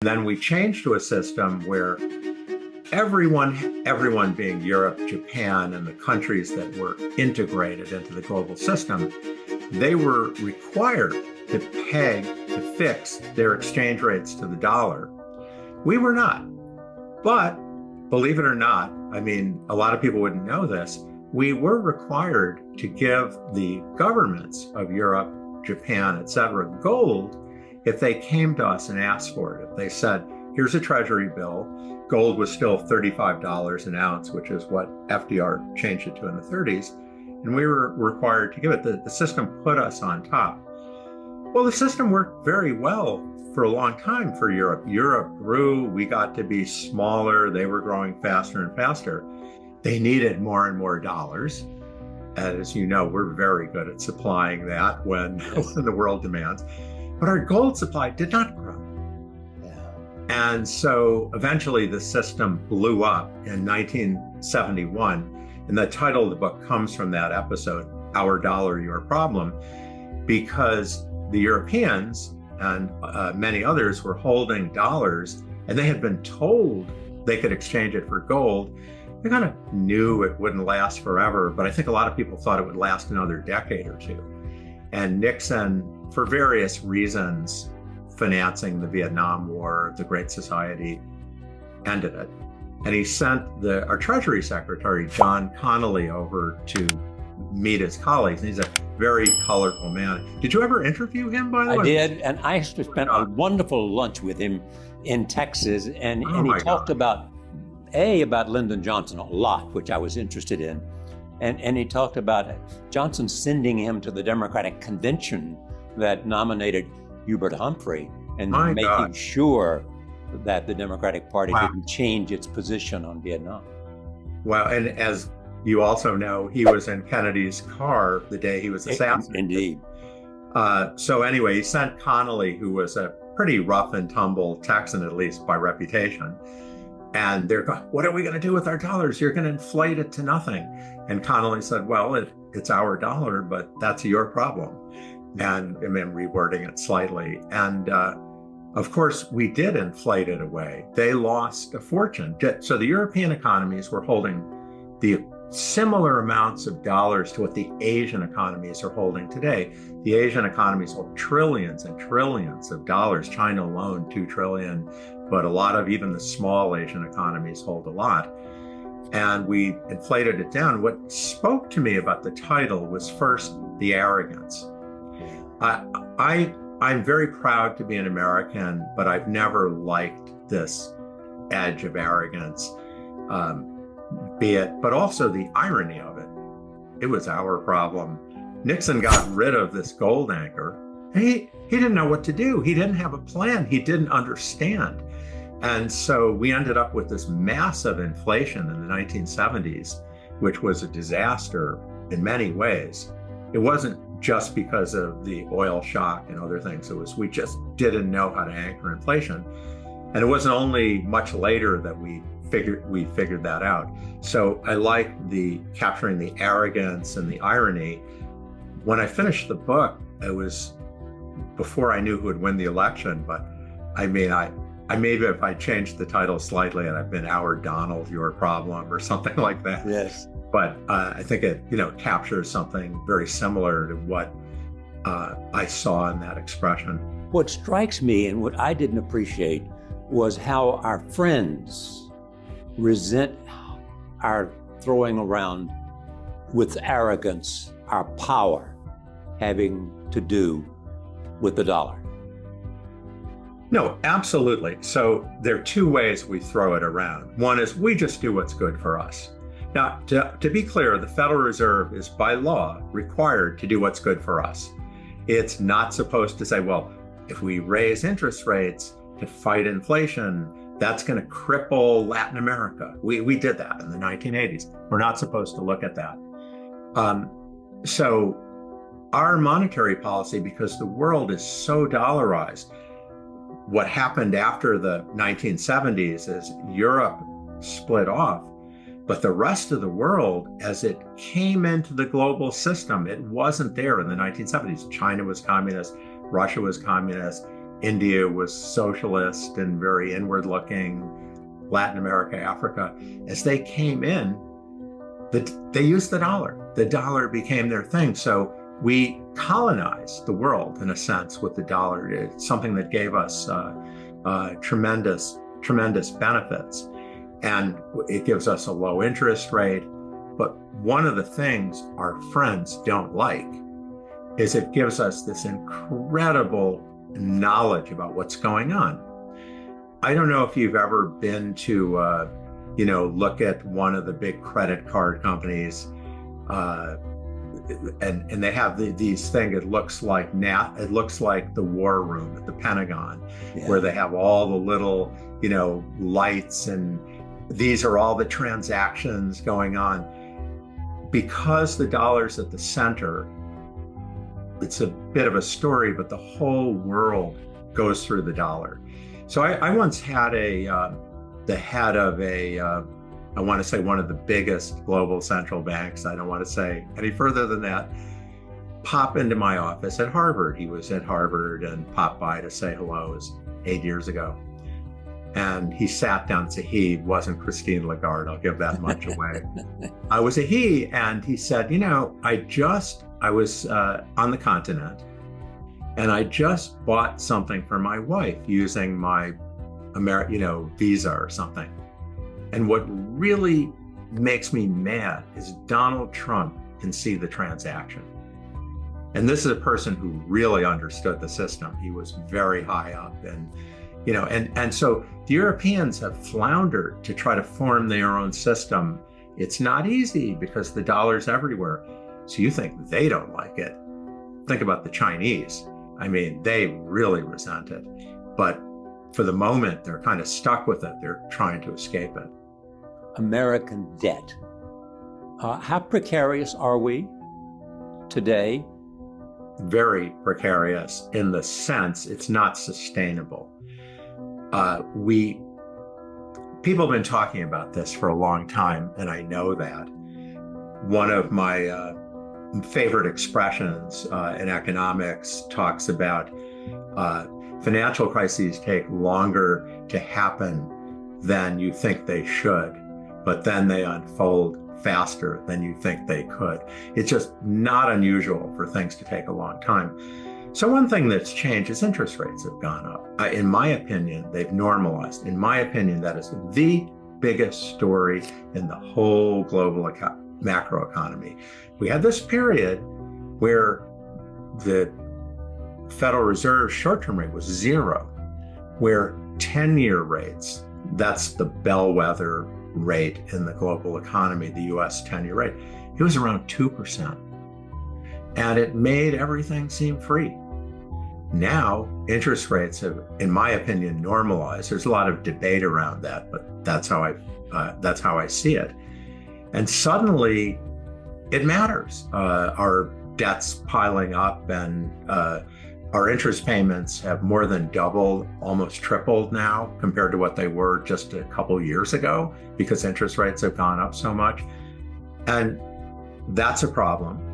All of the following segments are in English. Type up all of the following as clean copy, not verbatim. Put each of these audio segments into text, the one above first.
Then we changed to a system where everyone being Europe, Japan, and the countries that were integrated into the global system, they were required to fix their exchange rates to the dollar. We were not. But believe it or not, I mean, a lot of people wouldn't know this, we were required to give the governments of Europe, Japan, et cetera, gold if they came to us and asked for it. If they said, here's a treasury bill, gold was still $35 an ounce, which is what FDR changed it to in the 30s, and we were required to give it. The system put us on top. Well, the system worked very well for a long time for Europe. Europe grew, we got to be smaller, they were growing faster and faster. They needed more and more dollars. As you know, we're very good at supplying that when the world demands. But our gold supply did not grow. Yeah. And so eventually the system blew up in 1971. And the title of the book comes from that episode, Our Dollar, Your Problem, because the Europeans and many others were holding dollars and they had been told they could exchange it for gold. They kind of knew it wouldn't last forever, but I think a lot of people thought it would last another decade or two. And Nixon, for various reasons, financing the Vietnam War, the Great Society, ended it. And he sent our Treasury Secretary, John Connolly, over to meet his colleagues. And he's a very colorful man. Did you ever interview him, by the way? I did, and I actually spent a wonderful lunch with him in Texas, and he talked about Lyndon Johnson a lot, which I was interested in. And he talked about Johnson sending him to the Democratic convention that nominated Hubert Humphrey and making sure that the Democratic Party didn't change its position on Vietnam. Well, and as you also know, he was in Kennedy's car the day he was assassinated. Indeed. So anyway, he sent Connolly, who was a pretty rough and tumble Texan, at least by reputation. And they're going, what are we going to do with our dollars? You're going to inflate it to nothing. And Connolly said, well, it's our dollar, but that's your problem. And I mean, rewording it slightly. And of course, we did inflate it away. They lost a fortune. So the European economies were holding the similar amounts of dollars to what the Asian economies are holding today. The Asian economies hold trillions and trillions of dollars. China alone, 2 trillion. But a lot of even the small Asian economies hold a lot. And we inflated it down. What spoke to me about the title was first the arrogance. I'm very proud to be an American, but I've never liked this edge of arrogance, but also the irony of it. It was our problem. Nixon got rid of this gold anchor. He didn't know what to do. He didn't have a plan. He didn't understand. And so we ended up with this massive inflation in the 1970s, which was a disaster in many ways. It wasn't just because of the oil shock and other things. We just didn't know how to anchor inflation. And it wasn't only much later that we figured that out. So I like capturing the arrogance and the irony. When I finished the book, it was before I knew who would win the election, but I mean, maybe if I changed the title slightly and I've been Our Donald, Your Problem or something like that. Yes. But I think it, captures something very similar to what I saw in that expression. What strikes me and what I didn't appreciate was how our friends resent our throwing around with arrogance our power having to do with the dollar. No, absolutely. So there are two ways we throw it around. One is we just do what's good for us. Now, to be clear, the Federal Reserve is by law required to do what's good for us. It's not supposed to say, well, if we raise interest rates to fight inflation, that's going to cripple Latin America. We did that in the 1980s. We're not supposed to look at that. So our monetary policy, because the world is so dollarized, what happened after the 1970s is Europe split off, but the rest of the world, as it came into the global system, it wasn't there in the 1970s. China was communist, Russia was communist, India was socialist and very inward looking, Latin America, Africa, as they came in, they used the dollar. The dollar became their thing. So we colonized the world in a sense with the dollar. It's something that gave us tremendous benefits. And it gives us a low interest rate. But one of the things our friends don't like is it gives us this incredible knowledge about what's going on. I don't know if you've ever been to, look at one of the big credit card companies, and they have these things. It looks like the war room at the Pentagon, where they have all the little, lights, and these are all the transactions going on. Because the dollar's at the center, it's a bit of a story, but the whole world goes through the dollar. So I once had the head of I want to say one of the biggest global central banks, I don't want to say any further than that, pop into my office at Harvard. He was at Harvard and popped by to say hello. It was 8 years ago. And he sat down and said, he wasn't Christine Lagarde, I'll give that much away. I was a he, and he said, I was on the continent, and I just bought something for my wife using my Visa or something. And what really makes me mad is Donald Trump can see the transaction. And this is a person who really understood the system. He was very high up, and so the Europeans have floundered to try to form their own system. It's not easy because the dollar's everywhere. So you think they don't like it. Think about the Chinese. I mean, they really resent it. But for the moment, they're kind of stuck with it. They're trying to escape it. American debt. How precarious are we today? Very precarious in the sense it's not sustainable. People have been talking about this for a long time, and I know that. One of my favorite expressions in economics talks about financial crises take longer to happen than you think they should, but then they unfold faster than you think they could. It's just not unusual for things to take a long time. So one thing that's changed is interest rates have gone up. In my opinion, they've normalized. In my opinion, that is the biggest story in the whole global macroeconomy. We had this period where the Federal Reserve short-term rate was 0, where 10-year rates, that's the bellwether rate in the global economy, the US 10-year rate, it was around 2%. And it made everything seem free. Now, interest rates have, in my opinion, normalized. There's a lot of debate around that, but that's how I see it. And suddenly, it matters. Our debt's piling up, and our interest payments have more than doubled, almost tripled now compared to what they were just a couple years ago, because interest rates have gone up so much. And that's a problem.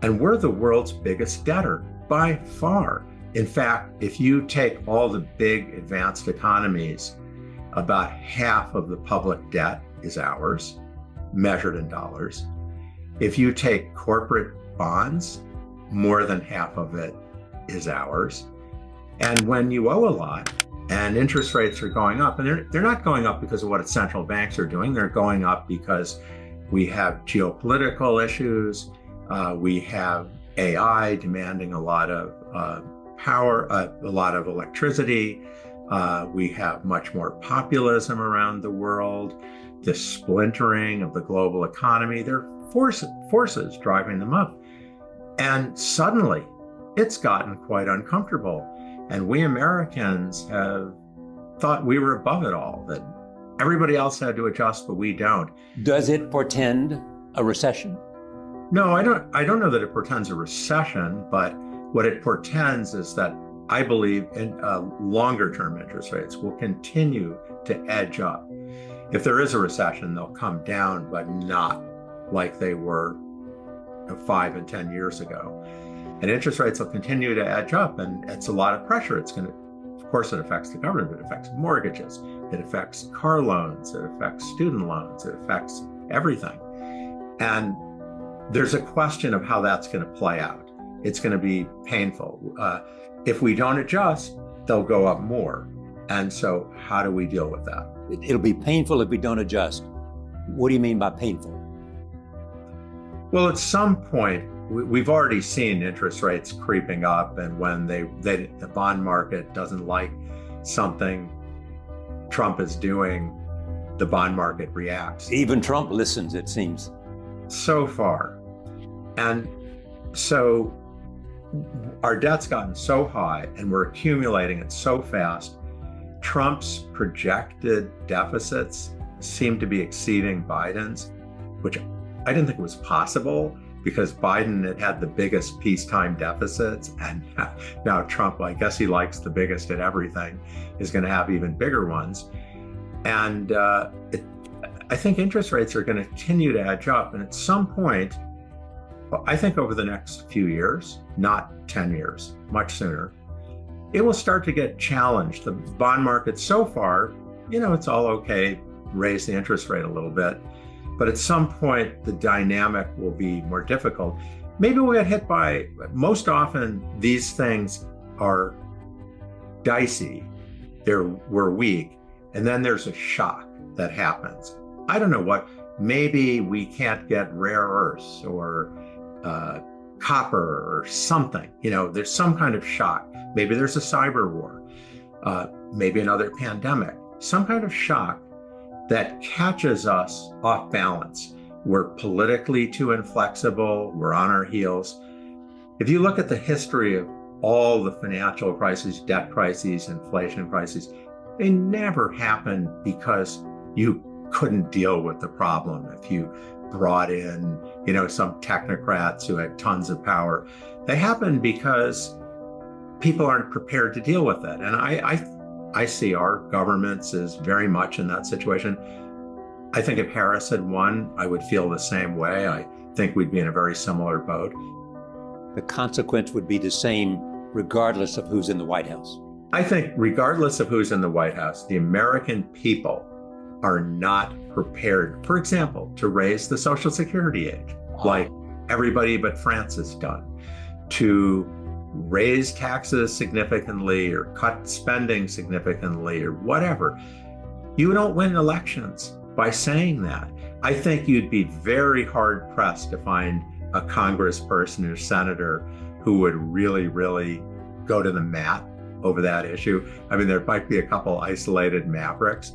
And we're the world's biggest debtor by far. In fact, if you take all the big advanced economies, about half of the public debt is ours, measured in dollars. If you take corporate bonds, more than half of it is ours. And when you owe a lot and interest rates are going up, and they're not going up because of what central banks are doing, they're going up because we have geopolitical issues, we have AI demanding a lot of power, a lot of electricity, we have much more populism around the world, the splintering of the global economy. There are forces driving them up. And suddenly, it's gotten quite uncomfortable. And we Americans have thought we were above it all, that everybody else had to adjust, but we don't. Does it portend a recession? No, I don't know that it portends a recession, but what it portends is that I believe in longer term interest rates will continue to edge up. If there is a recession, they'll come down, but not like they were 5 and 10 years ago. And interest rates will continue to edge up, and it's a lot of pressure it's going to course, it affects the government. It affects mortgages. It affects car loans. It affects student loans. It affects everything. And there's a question of how that's going to play out. It's going to be painful. If we don't adjust, they'll go up more. And so how do we deal with that? It'll be painful if we don't adjust. What do you mean by painful? Well, at some point, we've already seen interest rates creeping up, and when the bond market doesn't like something Trump is doing, the bond market reacts. Even Trump listens, it seems. So far. And so our debt's gotten so high and we're accumulating it so fast. Trump's projected deficits seem to be exceeding Biden's, which I didn't think was possible, because Biden had the biggest peacetime deficits, and now Trump, I guess he likes the biggest at everything, is going to have even bigger ones. And I think interest rates are going to continue to edge up. And at some point, well, I think over the next few years, not 10 years, much sooner, it will start to get challenged. The bond market so far, it's all okay, raise the interest rate a little bit. But at some point, the dynamic will be more difficult. Maybe we'll get hit by, most often, these things are dicey. We're weak. And then there's a shock that happens. I don't know what, maybe we can't get rare earths or copper or something. There's some kind of shock. Maybe there's a cyber war, maybe another pandemic, some kind of shock that catches us off balance. We're politically too inflexible. We're on our heels. If you look at the history of all the financial crises, debt crises, inflation crises, they never happened because you couldn't deal with the problem. If you brought in, some technocrats who had tons of power, they happened because people aren't prepared to deal with it. And I see our governments as very much in that situation. I think if Harris had won, I would feel the same way. I think we'd be in a very similar boat. The consequence would be the same regardless of who's in the White House. I think regardless of who's in the White House, the American people are not prepared, for example, to raise the Social Security age, like everybody but France has done, to raise taxes significantly or cut spending significantly or whatever. You don't win elections by saying that. I think you'd be very hard pressed to find a congressperson or senator who would really, really go to the mat over that issue. I mean, there might be a couple isolated mavericks,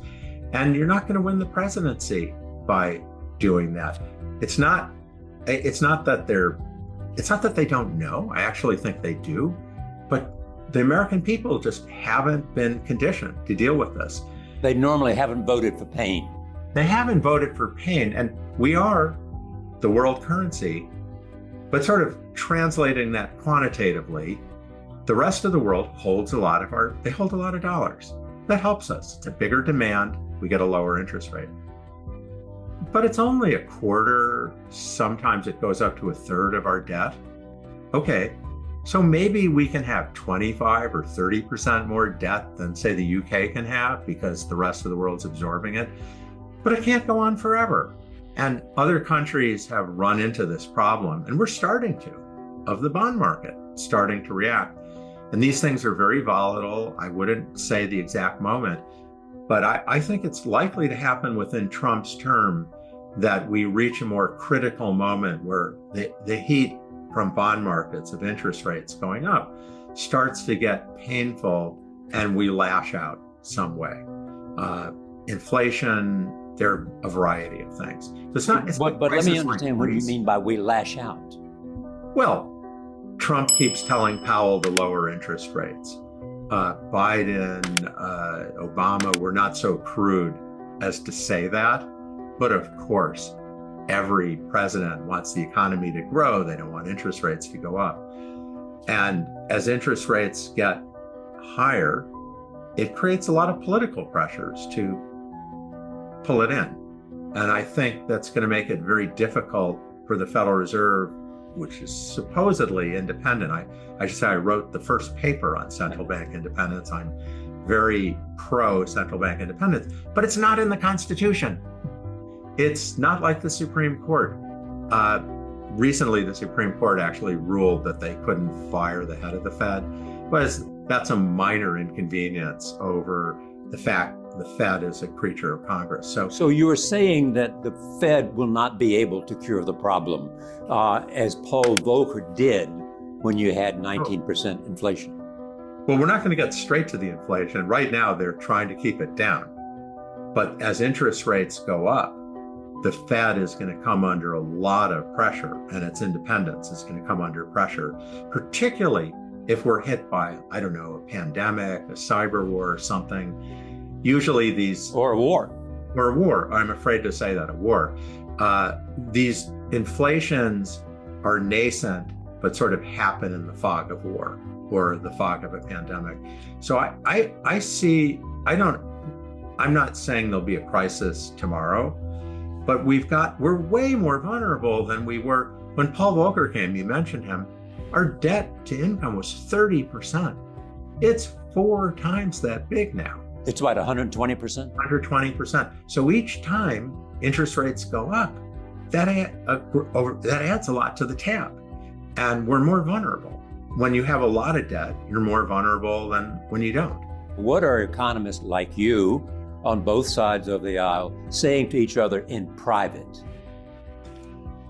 and you're not going to win the presidency by doing that. It's not that they don't know. I actually think they do, but the American people just haven't been conditioned to deal with this. They normally haven't voted for pain. They haven't voted for pain, and we are the world currency, but sort of translating that quantitatively, the rest of the world holds a lot of dollars. That helps us. It's a bigger demand. We get a lower interest rate. But it's only a quarter. Sometimes it goes up to a third of our debt. Okay, so maybe we can have 25 or 30% more debt than, say, the UK can have because the rest of the world's absorbing it. But it can't go on forever. And other countries have run into this problem, and we're starting to, of the bond market, starting to react. And these things are very volatile. I wouldn't say the exact moment, but I think it's likely to happen within Trump's term that we reach a more critical moment where the heat from bond markets of interest rates going up starts to get painful and we lash out some way. Inflation, there are a variety of things. So it's not. But let me understand what you mean by we lash out. Well, Trump keeps telling Powell to lower interest rates. Biden, Obama were not so crude as to say that. But of course, every president wants the economy to grow. They don't want interest rates to go up. And as interest rates get higher, it creates a lot of political pressures to pull it in. And I think that's going to make it very difficult for the Federal Reserve, which is supposedly independent. I should say I wrote the first paper on central bank independence. I'm very pro central bank independence, but it's not in the Constitution. It's not like the Supreme Court. Recently, the Supreme Court actually ruled that they couldn't fire the head of the Fed, but that's a minor inconvenience over the fact the Fed is a creature of Congress. So you are saying that the Fed will not be able to cure the problem, as Paul Volcker did when you had 19% inflation? Well, we're not going to get straight to the inflation. Right now, they're trying to keep it down. But as interest rates go up, the Fed is going to come under a lot of pressure, and its independence is going to come under pressure, particularly if we're hit by, I don't know, a pandemic, a cyber war or something. Usually these... Or a war. Or a war. I'm afraid to say that, a war. These inflations are nascent, but sort of happen in the fog of war or the fog of a pandemic. So I see, I'm not saying there'll be a crisis tomorrow, but we're way more vulnerable than we were when Paul Volcker came. You mentioned him. Our debt to income was 30%. It's 4 times that big now. It's about 120%? 120%. So each time interest rates go up, that adds a lot to the tab. And we're more vulnerable. When you have a lot of debt, you're more vulnerable than when you don't. What are economists like you on both sides of the aisle saying to each other in private?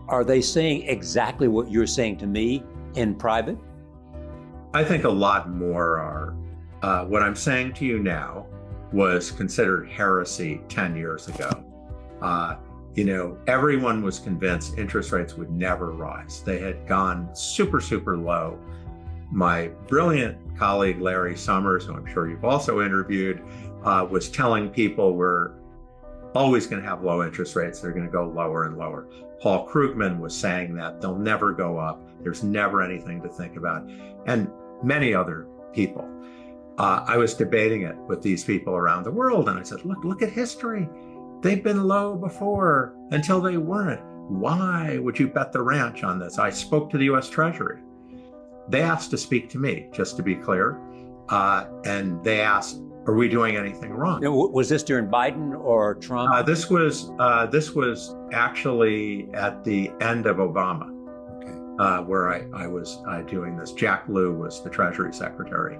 Are they saying exactly what you're saying to me in private? I think a lot more are. What I'm saying to you now was considered heresy 10 years ago. Everyone was convinced interest rates would never rise. They had gone super, super low. My brilliant colleague, Larry Summers, who I'm sure you've also interviewed, was telling people we're always going to have low interest rates. They're going to go lower and lower. Paul Krugman was saying that they'll never go up. There's never anything to think about. And many other people. I was debating it with these people around the world, and I said, look at history. They've been low before until they weren't. Why would you bet the ranch on this? I spoke to the US Treasury. They asked to speak to me, just to be clear. And they asked, are we doing anything wrong? Was this during Biden or Trump? This was actually at the end of Obama, where I was doing this. Jack Lew was the Treasury Secretary.